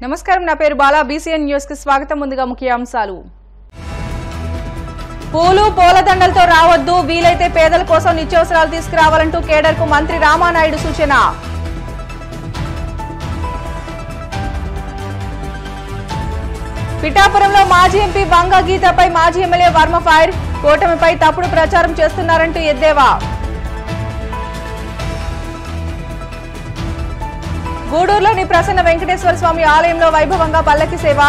నమస్కారం, నా పేరు బాలా. బీసీఎన్ న్యూస్ కి స్వాగతం. ముందుగా ముఖ్యాంశాలు. పూలు పూలదండలతో రావద్దు, వీలైతే పేదల కోసం నిత్యావసరాలు తీసుకురావాలంటూ కేడర్ కు మంత్రి రామానాయుడు సూచన. పిఠాపురంలో మాజీ ఎంపీ వంగ గీతపై మాజీ ఎమ్మెల్యే వర్మ ఫైర్. కూటమిపై తప్పుడు ప్రచారం చేస్తున్నారంటూ ఎద్దేవా. గూడూరులోని ప్రసన్న వెంకటేశ్వర స్వామి ఆలయంలో వైభవంగా పల్లకి సేవ.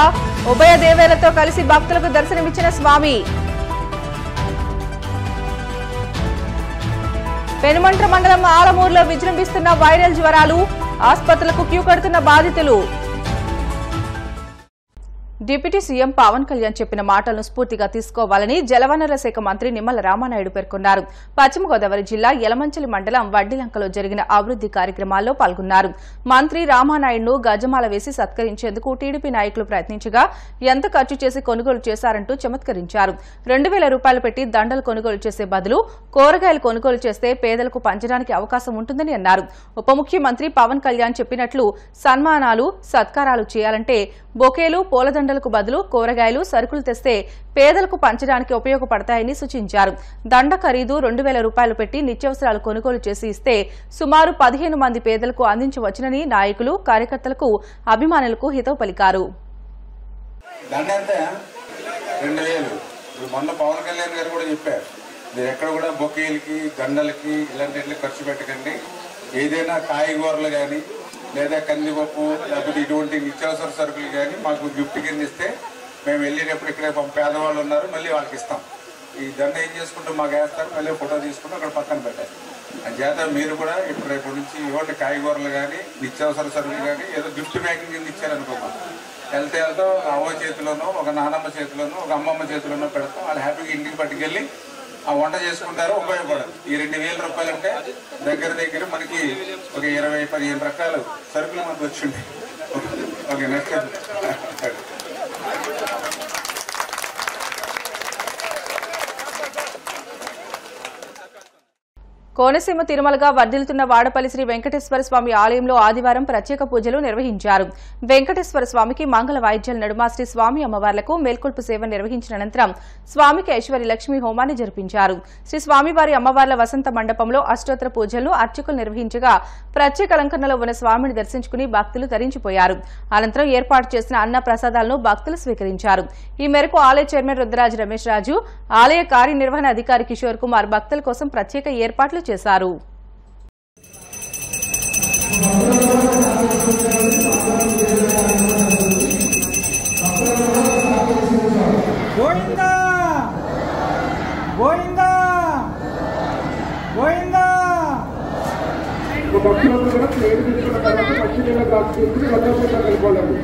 ఉభయ దేవేలతో కలిసి భక్తులకు దర్శనమిచ్చిన స్వామి. పెనుమంట్ర మండలం ఆలమూరులో విజృంభిస్తున్న వైరల్ జ్వరాలు. ఆసుపత్రులకు క్యూ కడుతున్న బాధితులు. డిప్యూటీ సీఎం పవన్ కళ్యాణ్ చెప్పిన మాటలను స్ఫూర్తిగా తీసుకోవాలని జలవనరుల శాఖ మంత్రి నిమ్మల రామానాయుడు పేర్కొన్నారు. పశ్చిమ గోదావరి జిల్లా యలమంచిలి మండలం వడ్డిలంకలో జరిగిన అభివృద్ది కార్యక్రమాల్లో పాల్గొన్నారు. మంత్రి రామానాయుడును గజమాల వేసి సత్కరించేందుకు టీడీపీ నాయకులు ప్రయత్నించగా ఎంత ఖర్చు చేసి కొనుగోలు చేశారంటూ చమత్కరించారు. 2,000 రూపాయలు పెట్టి దండలు కొనుగోలు చేసే బదులు కూరగాయలు కొనుగోలు చేస్తే పేదలకు పంచడానికి అవకాశం ఉంటుందని అన్నారు. ఉప ముఖ్యమంత్రి పవన్ కళ్యాణ్ చెప్పినట్లు సన్మానాలు సత్కారాలు చేయాలంటే బొకేలు పూలదండలకు బదులు కూరగాయలు సరుకులు తెస్తే పేదలకు పంచడానికి ఉపయోగపడతాయని సూచించారు. దండ ఖరీదు 2,000 రూపాయలు పెట్టి నిత్యావసరాలు కొనుగోలు చేసి ఇస్తే సుమారు 15 మంది పేదలకు అందించవచ్చునని నాయకులు కార్యకర్తలకు అభిమానులకు హితవు పలికారు. మొన్న పవన్ కళ్యాణ్ గారు కూడా చెప్పారు, మీరు ఎక్కడ కూడా బొకేలకి దండలకి ఇలాంటి ఖర్చు పెట్టకండి. ఏదైనా కాయగూరలు కానీ లేదా కందిపప్పు లేకపోతే ఇటువంటి నిత్యావసర సరుకులు కానీ మాకు గిఫ్ట్ కింద ఇస్తే మేము వెళ్ళేటప్పుడు ఇక్కడ పేదవాళ్ళు ఉన్నారు, మళ్ళీ వాళ్ళకి ఇస్తాం. ఈ దండ ఏం చేసుకుంటూ మాకు వేస్తారు, మళ్ళీ ఫోటో తీసుకుంటూ అక్కడ పక్కన పెట్టారు. అంచేత మీరు కూడా ఇప్పుడు రేపు నుంచి ఇవ్వండి కాయగూరలు కానీ నిత్యావసర సరుకులు కానీ ఏదో గిఫ్ట్ ప్యాకింగ్ కింద ఇచ్చారనుకోమా, వెళ్తే అవ్వ చేతిలోనో ఒక నానమ్మ చేతిలోనో ఒక అమ్మమ్మ చేతిలోనో పెడతాం. వాళ్ళు హ్యాపీగా ఇంటికి పట్టుకెళ్ళి ఆ వంట చేసుకుంటారు, ఉపయోగపడదు. ఈ 2,000 రూపాయలు అంటే దగ్గర మనకి ఒక 20-15 రకాల సరుకులు మనకు వచ్చింది. Okay, next. కోనసీమ తిరుమలగా వర్ధిల్లుతున్న వాడపల్లి శ్రీ వెంకటేశ్వర స్వామి ఆలయంలో ఆదివారం ప్రత్యేక పూజలు నిర్వహించారు. వెంకటేశ్వర స్వామికి మంగళ వాయిద్యాల నడుమ శ్రీ స్వామి అమ్మవార్లకు మేల్కొల్పు సేవ నిర్వహించిన అనంతరం స్వామికి ఐశ్వర్య లక్ష్మీ హోమాన్ని జరిపించారు. శ్రీ స్వామివారి అమ్మవార్ల వసంత మండపంలో అష్టోత్తర పూజలను అర్చకులు నిర్వహించగా ప్రత్యేక అలంకరణలో ఉన్న స్వామిని దర్శించుకుని భక్తులు తరించిపోయారు. అనంతరం ఏర్పాటు చేసిన అన్న ప్రసాదాలను భక్తులు స్వీకరించారు. ఈ మేరకు ఆలయ చైర్మన్ రుద్రరాజు రమేష్ రాజు, ఆలయ కార్యనిర్వహణ అధికారి కిషోర్ కుమార్ భక్తుల కోసం ప్రత్యేక ఏర్పాట్లు చేశారు. భక్తులందరూ కూడా ప్లేట్ తీసుకున్న తర్వాత మంచి నీళ్ళ గ్లాస్ తీసుకుని రెండో చెట్ల వెళ్ళిపోవాలి.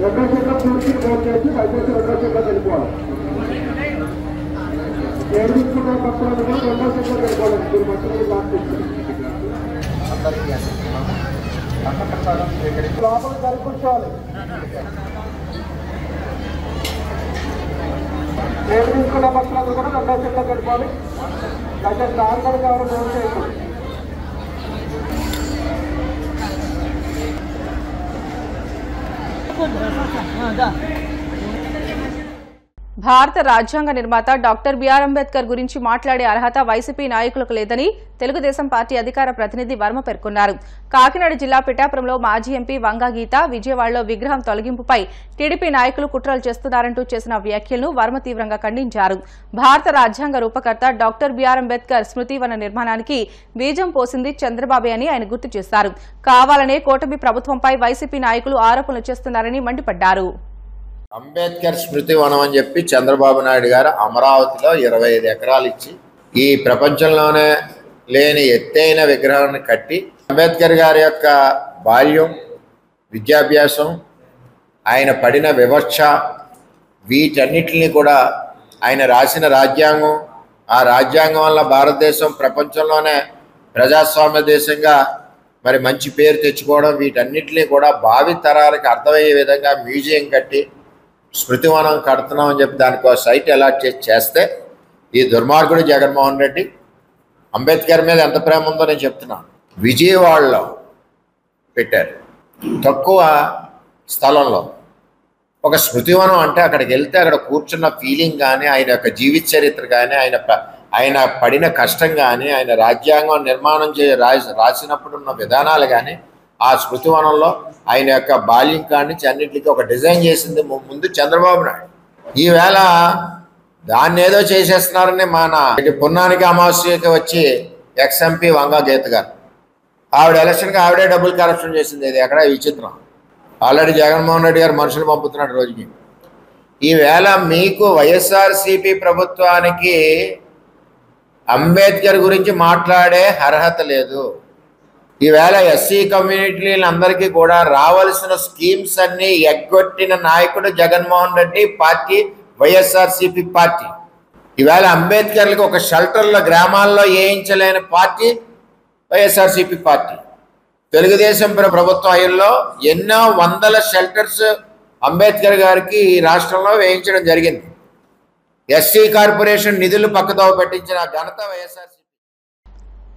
రెండో చెట్ల పూర్తి ఫోన్ చేసి పైకి రెండో చెట్ల వెళ్ళిపోవాలి. ప్లేట్ తీసుకున్న భక్తులందరూ కూడా రెండో చెట్ల వెళ్ళిపోవాలి. మీరు మంచి నీళ్ళ గ్లాస్ తీసుకుని లోపల జరుపుకోవాలి. ప్లేట్ తీసుకున్న భక్తులందరూ కూడా రెండో చెట్ల వెళ్ళిపోవాలి. అయితే దాంట్లో ఎవరు ఫోన్ చేయకూడదు. భారత రాజ్యాంగ నిర్మాత డాక్టర్ బిఆర్ అంబేద్కర్ గురించి మాట్లాడే అర్హత వైసీపీ నాయకులకు లేదని తెలుగుదేశం పార్టీ అధికార ప్రతినిధి వర్మ పేర్కొన్నారు. కాకినాడ జిల్లా పిఠాపురంలో మాజీ ఎంపీ వంగ గీత విజయవాడలో విగ్రహం తొలగింపుపై టీడీపీ నాయకులు కుట్రలు చేస్తున్నారంటూ చేసిన వ్యాఖ్యలను వర్మ తీవ్రంగా ఖండించారు. భారత రాజ్యాంగ రూపకర్త డాక్టర్ బిఆర్ అంబేద్కర్ స్మృతివన నిర్మాణానికి బీజం పోసింది చంద్రబాబే అని ఆయన గుర్తు చేశారు. కావాలనే కూటమి ప్రభుత్వంపై వైసీపీ నాయకులు ఆరోపణలు చేస్తున్నారని మండిపడ్డారు. అంబేద్కర్ స్మృతి వనం అని చెప్పి చంద్రబాబు నాయుడు గారు అమరావతిలో 25 ఎకరాలు ఇచ్చి ఈ ప్రపంచంలోనే లేని ఎత్తైన విగ్రహాన్ని కట్టి అంబేద్కర్ గారి యొక్క బాల్యం, విద్యాభ్యాసం, ఆయన పడిన వివక్ష, వీటన్నిటిని కూడా ఆయన రాసిన రాజ్యాంగం, ఆ రాజ్యాంగం వల్ల భారతదేశం ప్రపంచంలోనే ప్రజాస్వామ్య దేశంగా మరి మంచి పేరు తెచ్చుకోవడం, వీటన్నిటిని కూడా భావి తరాలకు అర్థమయ్యే విధంగా మ్యూజియం కట్టి స్మృతివనం కడుతున్నామని చెప్పి దానికి ఒక సైట్ అలాట్ చేస్తే ఈ దుర్మార్గుడు జగన్మోహన్ రెడ్డి అంబేద్కర్ మీద ఎంత ప్రేమ ఉందో నేను చెప్తున్నాను. విజయవాడలో పెట్టారు. తక్కువ స్థలంలో. ఒక స్మృతివనం అంటే అక్కడికి వెళ్తే అక్కడ కూర్చున్న ఫీలింగ్ కానీ, ఆయన యొక్క జీవిత చరిత్ర కానీ, ఆయన పడిన కష్టం కానీ, ఆయన రాజ్యాంగం నిర్మాణం రాసినప్పుడు ఉన్న విధానాలు కానీ, ఆ స్మృతివనంలో ఆయన యొక్క బాల్యం కానించి అన్నింటికి ఒక డిజైన్ చేసింది ముందు చంద్రబాబు నాయుడు. ఈవేళ దాన్ని ఏదో చేసేస్తున్నారని మన పున్నానికి అమావాస్యకి వచ్చి ఎక్స్ఎంపీ వంగా గీత గారు, ఆవిడ ఎలక్షన్కి ఆవిడే డబ్బులు కరప్షన్ చేసింది. ఇది ఎక్కడ విచిత్రం. ఆల్రెడీ జగన్మోహన్ రెడ్డి గారు మనుషులు పంపుతున్నాడు రోజుకి. ఈవేళ మీకు వైఎస్ఆర్సీపీ ప్రభుత్వానికి అంబేద్కర్ గురించి మాట్లాడే అర్హత లేదు. ఈవేళ ఎస్సీ కమ్యూనిటీలందరికీ కూడా రావాల్సిన స్కీమ్స్ అన్నీ ఎగ్గొట్టిన నాయకుడు జగన్మోహన్ రెడ్డి పార్టీ, వైఎస్ఆర్సీపీ పార్టీ. ఈవేళ అంబేద్కర్లకు ఒక షెల్టర్లో గ్రామాల్లో వేయించలేని పార్టీ వైఎస్ఆర్సీపీ పార్టీ. తెలుగుదేశం ప్రభుత్వం అయ్యల్లో ఎన్నో వందల షెల్టర్స్ అంబేద్కర్ గారికి ఈ రాష్ట్రంలో వేయించడం జరిగింది. ఎస్సీ కార్పొరేషన్ నిధులు పక్కదోవ పెట్టించిన ఘనత YSRCP.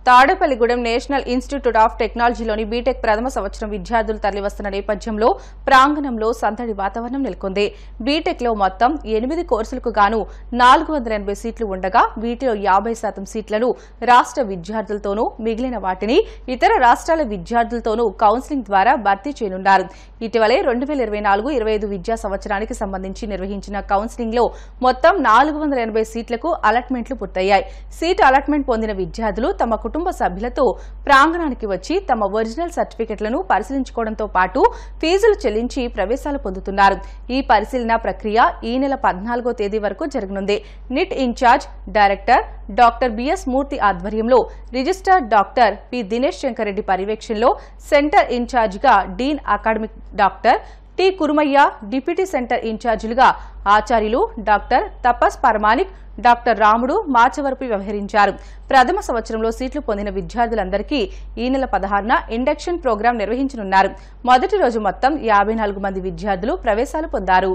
Tadepalligudem national institute of టెక్నాలజీలోని బీటెక్ ప్రథమ సంవత్సరం విద్యార్థులు తరలివస్తున్న నేపథ్యంలో ప్రాంగణంలో సందడి వాతావరణం నెలకొంది. బీటెక్లో మొత్తం 8 కోర్సులకు గాను 480 సీట్లు ఉండగా వీటిలో 50% సీట్లను రాష్ట్ర విద్యార్థులతోనూ మిగిలిన వాటిని ఇతర రాష్ట్రాల విద్యార్థులతోనూ కౌన్సిలింగ్ ద్వారా భర్తీ చేయనున్నారు. ఇటీవలే 2024-25 విద్యా సంవత్సరానికి సంబంధించి నిర్వహించిన కౌన్సిలింగ్లో మొత్తం 480 సీట్లకు అలాట్మెంట్లు పూర్తయ్యాయి. సీటు అలాట్మెంట్ పొందిన విద్యార్థులు తమ కుటుంబ సభ్యులతో ప్రాంగణానికి వచ్చి తమ ఒరిజినల్ సర్టిఫికెట్లను పరిశీలించుకోవడంతో పాటు ఫీజులు చెల్లించి ప్రవేశాలు పొందుతున్నారు. ఈ పరిశీలన ప్రక్రియ ఈ నెల 14వ తేదీ వరకు జరగనుంది. NIT in charge director doctor BS Murthy ఆధ్వర్యంలో registrar doctor P Dinesh Shankar Reddy పర్యవేక్షణలో సెంటర్ ఇన్ఛార్జిగా dean academic doctor T Kurumayya, deputy centre ఇన్ఛార్జీలుగా ఆచార్యులు డాక్టర్ తపస్ పరమానిక్, డాక్టర్ రాముడు మాచవరపు వ్యవహరించారు. ప్రథమ సంవత్సరంలో సీట్లు పొందిన విద్యార్థులందరికీ ఈ నెల 16న ఇండక్షన్ ప్రోగ్రాం నిర్వహించనున్నారు. మొదటి రోజు మొత్తం 54 మంది విద్యార్థులు ప్రవేశాలు పొందారు.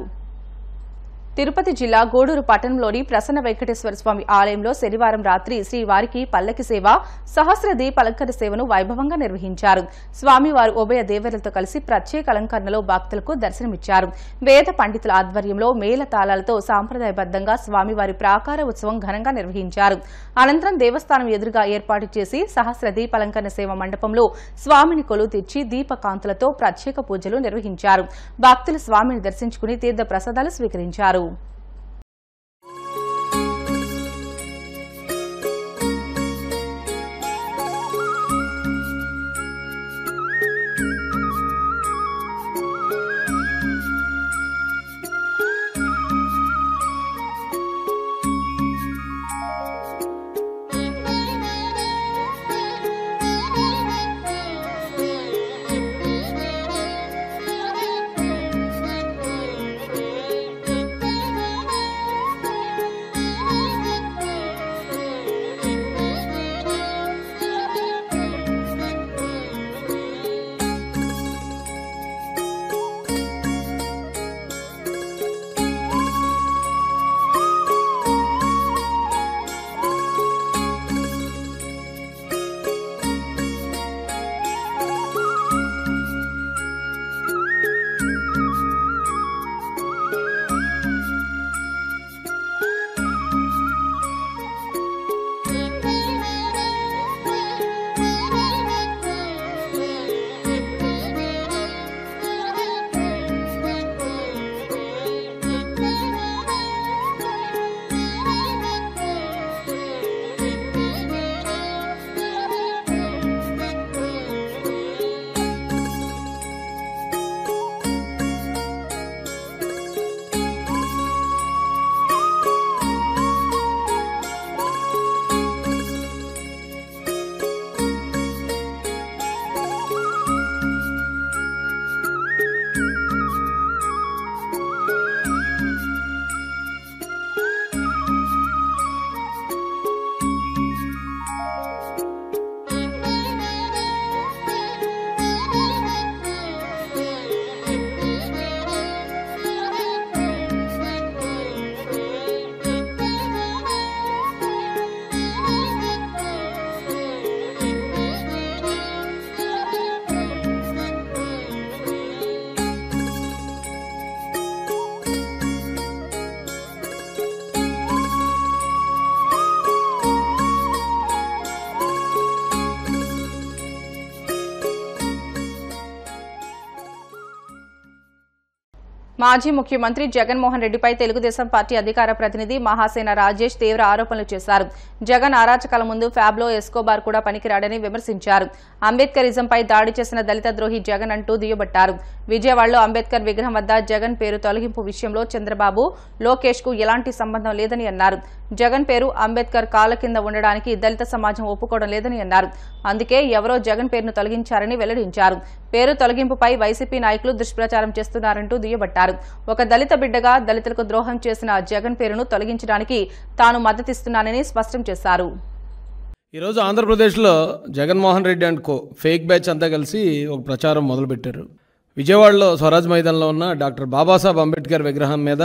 తిరుపతి జిల్లా గూడూరు పట్టణంలోని ప్రసన్న వెంకటేశ్వర స్వామి ఆలయంలో శనివారం రాత్రి శ్రీవారికి పల్లకి సేవ, సహస్ర దీపాలంకరణ సేవను వైభవంగా నిర్వహించారు. స్వామివారు ఉభయ దేవతలతో కలిసి ప్రత్యేక అలంకరణలో భక్తులకు దర్శనమిచ్చారు. వేద పండితుల ఆధ్వర్యంలో మేళ తాళాలతో సాంప్రదాయబద్దంగా స్వామివారి ప్రాకార ఉత్సవం ఘనంగా నిర్వహించారు. అనంతరం దేవస్థానం ఎదురుగా ఏర్పాటు చేసి సహస్ర దీపాలంకరణ సేవ మండపంలో స్వామిని కొలువు తెచ్చి దీపకాంతులతో ప్రత్యేక పూజలు నిర్వహించారు. భక్తులు స్వామిని దర్శించుకుని తీర్థ ప్రసాదాలు స్వీకరించారు. మాజీ ముఖ్యమంత్రి జగన్మోహన్ రెడ్డిపై తెలుగుదేశం పార్టీ అధికార ప్రతినిధి మహాసేన రాజేష్ తీవ్ర ఆరోపణలు చేశారు. జగన్ అరాచకాల ముందు ఫ్యాబ్లో ఎస్కోబార్ కూడా పనికిరాడని విమర్శించారు. అంబేద్కరిజంపై దాడి చేసిన దళిత ద్రోహి జగన్ అంటూ దుయ్యబట్టారు. విజయవాడలో అంబేద్కర్ విగ్రహం వద్ద జగన్ పేరు తొలగింపు విషయంలో చంద్రబాబు, లోకేష్ కు ఎలాంటి సంబంధం లేదని అన్నారు. జగన్ పేరు అంబేద్కర్ కాళ్ల కింద ఉండడానికి దళిత సమాజం ఒప్పుకోవడం లేదని అన్నారు. అందుకే ఎవరో జగన్ పేరును తొలగించారని వెల్లడించారు. పేరు తొలగింపుపై వైసీపీ నాయకులు దుష్ప్రచారం చేస్తున్నారంటూ దుయ్యబట్టారు. ఒక దళిత బిడ్డగా దళితులకు ద్రోహం చేసిన జగన్ పేరును తొలగించడానికి తాను మద్దతిస్తున్నానని స్పష్టం చేశారు. ఈరోజు ఆంధ్రప్రదేశ్లో Jaganmohan Reddy and co fake batch అంతా కలిసి ఒక ప్రచారం మొదలుపెట్టారు. విజయవాడలో స్వరాజ్ మైదానంలో ఉన్న డాక్టర్ బాబాసాహెబ్ అంబేద్కర్ విగ్రహం మీద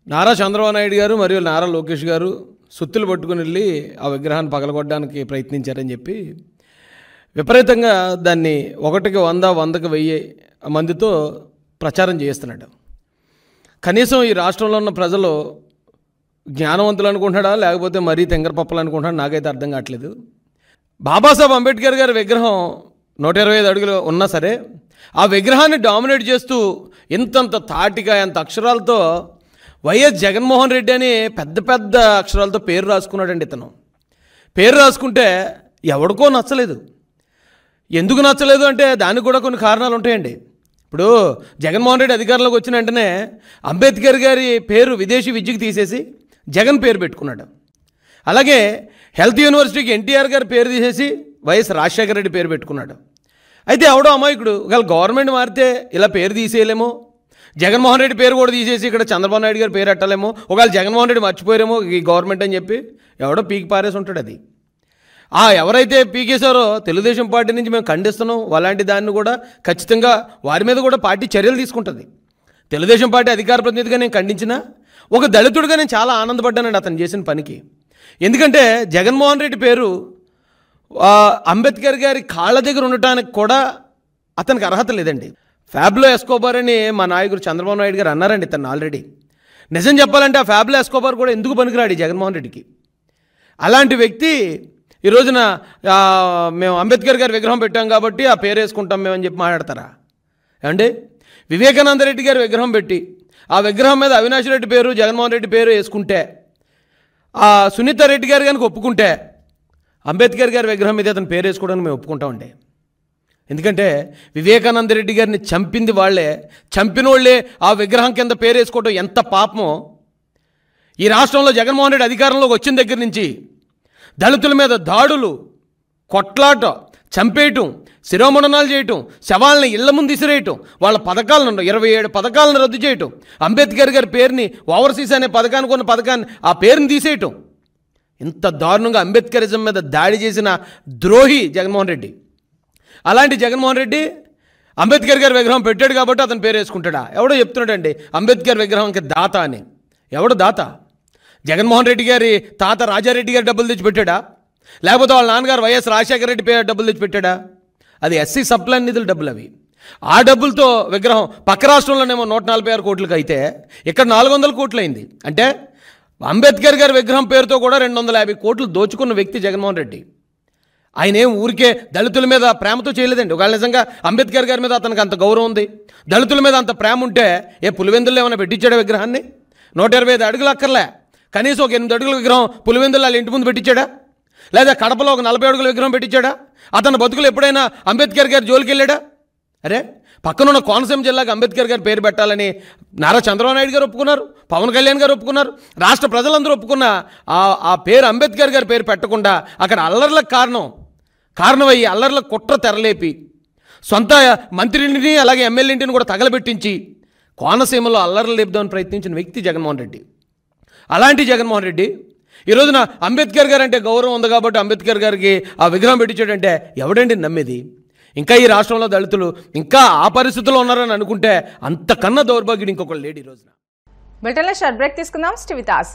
నారా చంద్రబాబు నాయుడు గారు మరియు నారా లోకేష్ గారు సుత్తులు పట్టుకుని వెళ్ళి ఆ విగ్రహాన్ని పగలగొట్టడానికి ప్రయత్నించారని చెప్పి విపరీతంగా దాన్ని 1కి 100, 100కి 1000 మందితో ప్రచారం చేస్తున్నాడు. కనీసం ఈ రాష్ట్రంలో ఉన్న ప్రజలు జ్ఞానవంతులు అనుకుంటాడా లేకపోతే మరీ తెంగరపప్పలు అనుకుంటాడా నాకైతే అర్థం కావట్లేదు. బాబాసాహెబ్ అంబేద్కర్ గారి విగ్రహం 125 అడుగులు ఉన్నా సరే ఆ విగ్రహాన్ని డామినేట్ చేస్తూ ఇంతంత తాటిగా ఎంత అక్షరాలతో వైఎస్ జగన్మోహన్ రెడ్డి అని పెద్ద పెద్ద అక్షరాలతో పేరు రాసుకున్నాడండి. ఇతను పేరు రాసుకుంటే ఎవడికో నచ్చలేదు. ఎందుకు నచ్చలేదు అంటే దానికి కూడా కొన్ని కారణాలు ఉంటాయండి. ఇప్పుడు జగన్మోహన్ రెడ్డి అధికారంలోకి వచ్చిన వెంటనే అంబేద్కర్ గారి పేరు విదేశీ విద్యకు తీసేసి జగన్ పేరు పెట్టుకున్నాడు. అలాగే హెల్త్ యూనివర్సిటీకి ఎన్టీఆర్ గారి పేరు తీసేసి వైఎస్ రాజశేఖర రెడ్డి పేరు పెట్టుకున్నాడు. అయితే ఎవడో అమాయకుడు ఒకవేళ గవర్నమెంట్ మారితే ఇలా పేరు తీసేయలేమో, జగన్మోహన్ రెడ్డి పేరు కూడా తీసేసి ఇక్కడ చంద్రబాబు నాయుడు గారి పేరు పెట్టలేమో, ఒకవేళ జగన్మోహన్ రెడ్డి మర్చిపోయారేమో ఈ గవర్నమెంట్ అని చెప్పి ఎవడో పీకి పారేసి ఉంటాడు. అది ఎవరైతే పీకేశారో తెలుగుదేశం పార్టీ నుంచి మేము ఖండిస్తున్నాం. అలాంటి దాన్ని కూడా ఖచ్చితంగా వారి మీద కూడా పార్టీ చర్యలు తీసుకుంటుంది. తెలుగుదేశం పార్టీ అధికార ప్రతినిధిగా నేను ఖండించినా ఒక దళితుడిగా నేను చాలా ఆనందపడ్డానండి అతను చేసిన పనికి. ఎందుకంటే జగన్మోహన్ రెడ్డి పేరు అంబేద్కర్ గారి కాళ్ళ దగ్గర ఉండటానికి కూడా అతనికి అర్హత లేదండి. ఫ్యాబ్లో ఎస్కోబార్ అని మా నాయకుడు చంద్రబాబు నాయుడు గారు అన్నారండి ఇతను ఆల్రెడీ. నిజం చెప్పాలంటే ఆ ఫ్యాబ్లో ఎస్కోబార్ కూడా ఎందుకు పనికిరాడు జగన్మోహన్ రెడ్డికి. అలాంటి వ్యక్తి ఈ రోజున మేము అంబేద్కర్ గారి విగ్రహం పెట్టాం కాబట్టి ఆ పేరు వేసుకుంటాం మేమని చెప్పి మాట్లాడతారా అండి? వివేకానంద రెడ్డి గారి విగ్రహం పెట్టి ఆ విగ్రహం మీద అవినాష్ రెడ్డి పేరు, జగన్మోహన్ రెడ్డి పేరు వేసుకుంటే, ఆ సునీత రెడ్డి గారు కనుక ఒప్పుకుంటే అంబేద్కర్ గారి విగ్రహం మీద అతను పేరు వేసుకోవడానికి మేము ఒప్పుకుంటామండి. ఎందుకంటే వివేకానంద రెడ్డి గారిని చంపింది వాళ్ళే, చంపిన వాళ్ళే ఆ విగ్రహం కింద పేరు వేసుకోవడం ఎంత పాపమో. ఈ రాష్ట్రంలో జగన్మోహన్ రెడ్డి అధికారంలోకి వచ్చిన దగ్గర నుంచి దళితుల మీద దాడులు, కొట్లాట, చంపేయటం, శిరోమండనాలు చేయటం, శవాలను ఇళ్ల ముందు ఇసిరేయటం, వాళ్ళ పథకాలను 27 పథకాలను రద్దు చేయటం, అంబేద్కర్ గారి పేరుని ఓవర్సీస్ అనే పథకానికి ఉన్న పథకాన్ని ఆ పేరుని తీసేయటం, ఇంత దారుణంగా అంబేద్కరిజం మీద దాడి చేసిన ద్రోహి జగన్మోహన్ రెడ్డి. అలాంటి జగన్మోహన్ రెడ్డి అంబేద్కర్ గారి విగ్రహం పెట్టాడు కాబట్టి అతను పేరు వేసుకుంటాడా? ఎవడో చెప్తున్నాడండి అంబేద్కర్ విగ్రహంకి దాత అని. ఎవడు దాత? జగన్మోహన్ రెడ్డి గారి తాత రాజారెడ్డి గారి డబ్బులు తెచ్చిపెట్టాడా? లేకపోతే వాళ్ళ నాన్నగారు వైఎస్ రాజశేఖర రెడ్డి పేరు డబ్బులు తెచ్చిపెట్టాడా? అది ఎస్సీ సప్లైన్ నిధుల డబ్బులు అవి. ఆ డబ్బులతో విగ్రహం పక్క రాష్ట్రంలోనేమో 146 కోట్లకి అయితే ఇక్కడ 400 కోట్లు అయింది. అంటే అంబేద్కర్ గారి విగ్రహం పేరుతో కూడా 250 కోట్లు దోచుకున్న వ్యక్తి జగన్మోహన్ రెడ్డి. ఆయన ఏం ఊరికే దళితుల మీద ప్రేమతో చేయలేదండి. ఒకవేళ నిజంగా అంబేద్కర్ గారి మీద అతనికి అంత గౌరవం ఉంది, దళితుల మీద అంత ప్రేమ ఉంటే పులివెందుల్లో ఏమైనా పెట్టించాడా విగ్రహాన్ని? 125 అడుగులు అక్కర్లే, కనీసం ఒక 8 అడుగుల విగ్రహం పులివెందుల్లో వాళ్ళ ఇంటి ముందు పెట్టించాడా? లేదా కడపలో ఒక 40 అడుగుల విగ్రహం పెట్టించాడా? అతని బతుకులు ఎప్పుడైనా అంబేద్కర్ గారి జోలికి వెళ్ళాడా? అరే పక్కనున్న కోనసీమ జిల్లాకి అంబేద్కర్ గారి పేరు పెట్టాలని నారా చంద్రబాబు నాయుడు గారు ఒప్పుకున్నారు, పవన్ కళ్యాణ్ గారు ఒప్పుకున్నారు, రాష్ట్ర ప్రజలందరూ ఒప్పుకున్న ఆ పేరు అంబేద్కర్ గారి పేరు పెట్టకుండా అక్కడ అల్లర్లకు కారణమయ్యి అల్లర్ల కుట్ర తెరలేపి సొంత మంత్రిని అలాగే ఎమ్మెల్యేంటిని కూడా తగలబెట్టించి కోనసీమలో అల్లర్లు లేపుదామని ప్రయత్నించిన వ్యక్తి జగన్మోహన్ రెడ్డి. అలాంటి జగన్మోహన్ రెడ్డి ఈ రోజున అంబేద్కర్ గారు అంటే గౌరవం ఉంది కాబట్టి అంబేద్కర్ గారికి ఆ విగ్రహం పెట్టించాడంటే ఎవడండి నమ్మేది? ఇంకా ఈ రాష్ట్రంలో దళితులు ఇంకా ఆ పరిస్థితుల్లో ఉన్నారని అనుకుంటే అంతకన్నా దౌర్భాగ్యుడు ఇంకొకళ్ళు లేడు ఈ రోజున. బ్రిటన్లో షార్ట్ బ్రేక్ తీసుకుందాం. స్టివితాస్